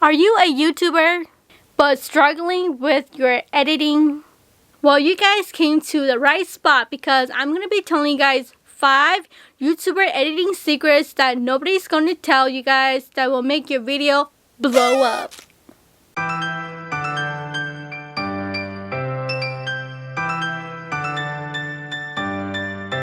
Are you a YouTuber but struggling with your editing? Well, you guys came to the right spot because I'm going to be telling you guys 5 YouTuber editing secrets that nobody's going to tell you guys that will make your video blow up.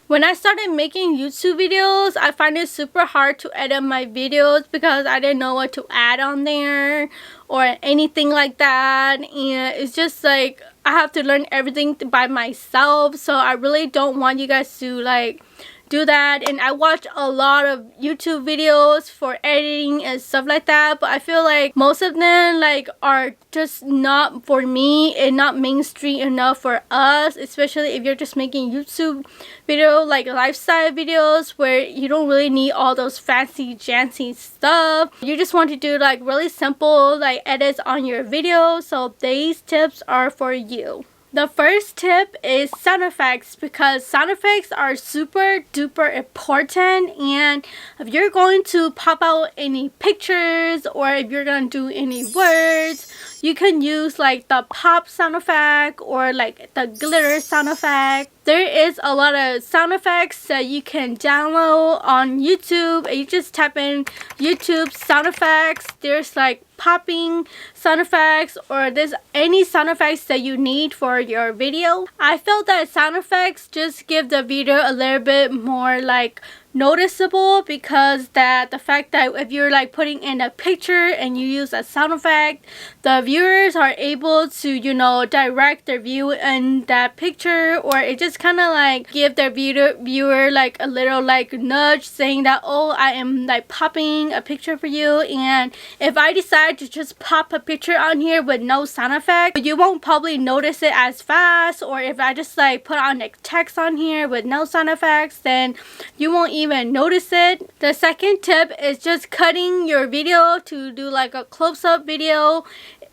When I started making YouTube videos, I find it super hard to edit my videos because I didn't know what to add on there or anything like that, and it's just like I have to learn everything by myself, so I really don't want you guys to like do that. And I watch a lot of YouTube videos for editing and stuff like that, but I feel like most of them like are just not for me and not mainstream enough for us, especially if you're just making YouTube video like lifestyle videos where you don't really need all those fancy jancy stuff. You just want to do like really simple like edits on your video, so these tips are for you. The first tip is sound effects, because sound effects are super duper important, and if you're going to pop out any pictures or if you're going to do any words, you can use like the pop sound effect or like the glitter sound effect. There is a lot of sound effects that you can download on YouTube. You just type in YouTube sound effects. There's like popping sound effects, or there's any sound effects that you need for your video. I felt that sound effects just give the video a little bit more like noticeable, because the fact that if you're like putting in a picture and you use a sound effect, the viewers are able to, you know, direct their view in that picture, or it just kind of like give their viewer like a little like nudge saying that, oh, I am like popping a picture for you. And if I decide to just pop a picture on here with no sound effect, you won't probably notice it as fast. Or if I just like put on like text on here with no sound effects, then you won't even notice it. The second tip is just cutting your video to do like a close-up video.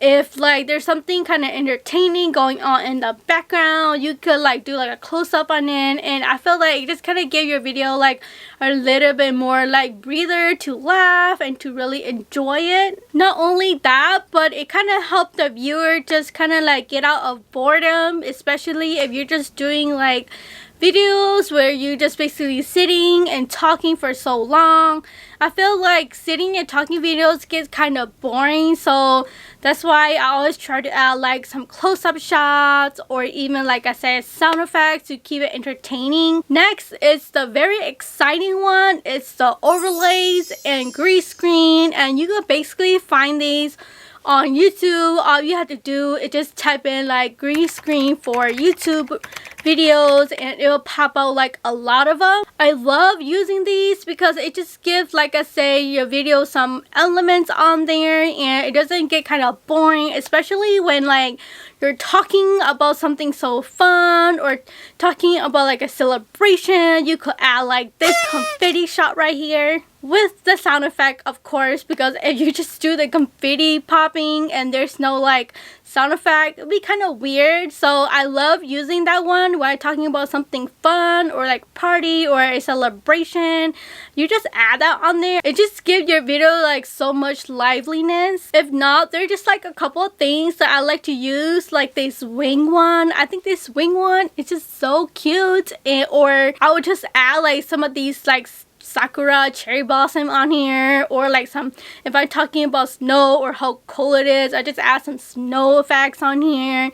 If like there's something kind of entertaining going on in the background, you could like do like a close-up on it, and I feel like it just kind of give your video like a little bit more like breather to laugh and to really enjoy it. Not only that, but it kind of helped the viewer just kind of like get out of boredom, especially if you're just doing like videos where you just basically sitting and talking for so long. I feel like sitting and talking videos gets kind of boring, so that's why I always try to add like some close-up shots, or even like I said, sound effects to keep it entertaining. Next is the very exciting one. It's the overlays and green screen, and you can basically find these on YouTube. All you have to do is just type in like green screen for YouTube videos and it will pop out like a lot of them. I love using these because it just gives, like I say, your video some elements on there, and it doesn't get kind of boring, especially when like you're talking about something so fun or talking about like a celebration. You could add like this confetti shot right here with the sound effect, of course, because if you just do the confetti popping and there's no like sound effect, it would be kind of weird. So I love using that one when I'm talking about something fun or like party or a celebration. You just add that on there. It just gives your video like so much liveliness. If not, there are just like a couple of things that I like to use, like this wing one. I think this wing one is just so cute. Or I would just add like some of these like sakura cherry blossom on here, or like some, if I'm talking about snow or how cold it is, I just add some snow effects on here.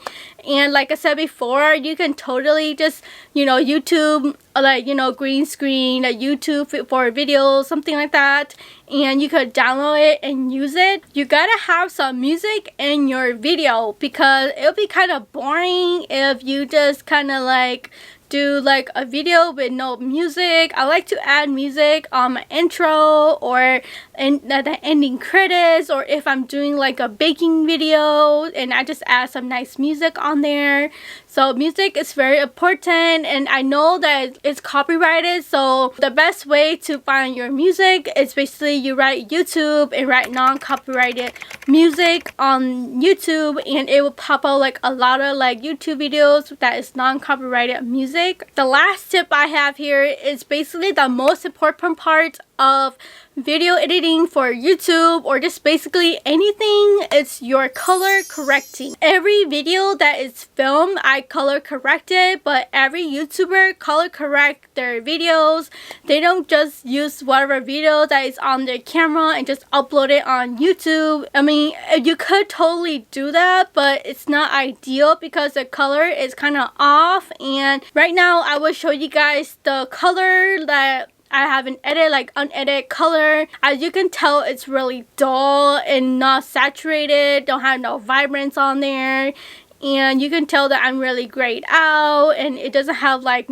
And like I said before, you can totally just, you know, YouTube like, you know, green screen a YouTube for videos, something like that, and you could download it and use it. You gotta have some music in your video, because it'll be kind of boring if you just kind of like do like a video with no music. I like to add music on my intro or in the ending credits, or if I'm doing like a baking video and I just add some nice music on there. So music is very important, and I know that it's copyrighted, so the best way to find your music is basically you write YouTube and write non-copyrighted music on YouTube, and it will pop out like a lot of like YouTube videos that is non-copyrighted music. The last tip I have here is basically the most important part of video editing for YouTube or just basically anything, it's your color correcting. Every video that is filmed, I color correct it, but every YouTuber color correct their videos. They don't just use whatever video that is on their camera and just upload it on YouTube. I mean, you could totally do that, but it's not ideal because the color is kind of off. And right now I will show you guys the color that I have an edit, like unedited color. As you can tell, it's really dull and not saturated, don't have no vibrance on there, and you can tell that I'm really grayed out and it doesn't have like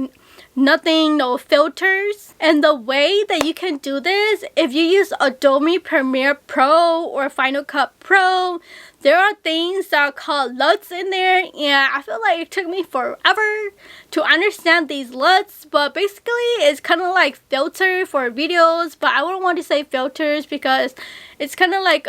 nothing, no filters. And the way that you can do this, if you use Adobe Premiere Pro or Final Cut Pro, there are things that are called LUTs in there, and I feel like it took me forever to understand these LUTs, but basically it's kind of like filter for videos, but I wouldn't want to say filters because it's kind of like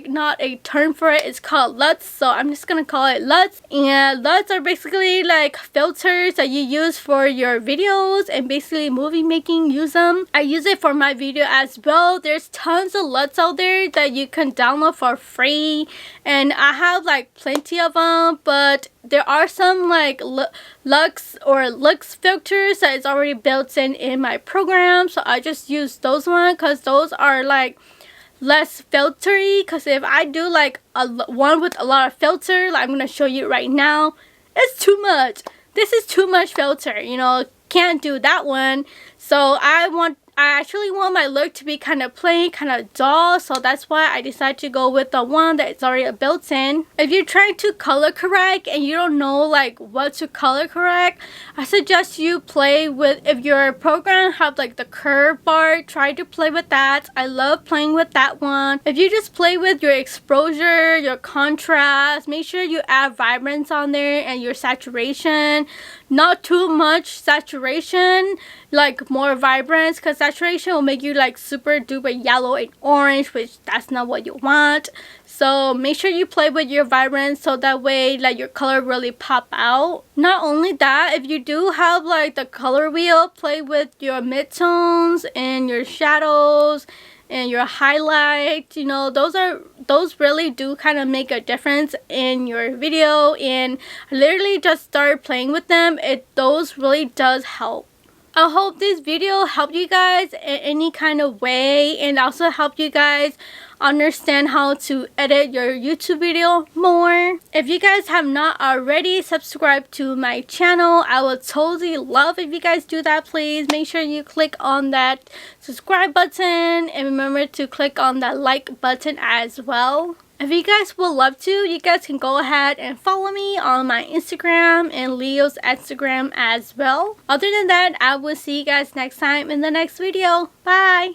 not a term for it. It's called LUTs, so I'm just gonna call it LUTs. And LUTs are basically like filters that you use for your videos, and basically movie making use them. I use it for my video as well. There's tons of LUTs out there that you can download for free, and I have like plenty of them, but there are some like lux filters that is already built in my program, so I just use those ones because those are like less filtery. Because if I do like one with a lot of filter, like I'm gonna show you right now, it's too much. This is too much filter, you know, can't do that one. So I actually want my look to be kind of plain, kind of dull, so that's why I decided to go with the one that's already built in. If you're trying to color correct and you don't know like what to color correct, I suggest you play with, if your program have like the curve bar, try to play with that. I love playing with that one. If you just play with your exposure, your contrast, make sure you add vibrance on there and your saturation. Not too much saturation, like more vibrance, because saturation will make you like super duper yellow and orange, which that's not what you want. So make sure you play with your vibrance so that way like your color really pop out. Not only that, if you do have like the color wheel, play with your midtones and your shadows and your highlight, you know, those really do kind of make a difference in your video, and literally just start playing with them. Those really does help. I hope this video helped you guys in any kind of way, and also help you guys understand how to edit your YouTube video more. If you guys have not already subscribed to my channel, I would totally love if you guys do that. Please make sure you click on that subscribe button, and remember to click on that like button as well. If you guys would love to, you guys can go ahead and follow me on my Instagram and Leo's Instagram as well. Other than that, I will see you guys next time in the next video. Bye!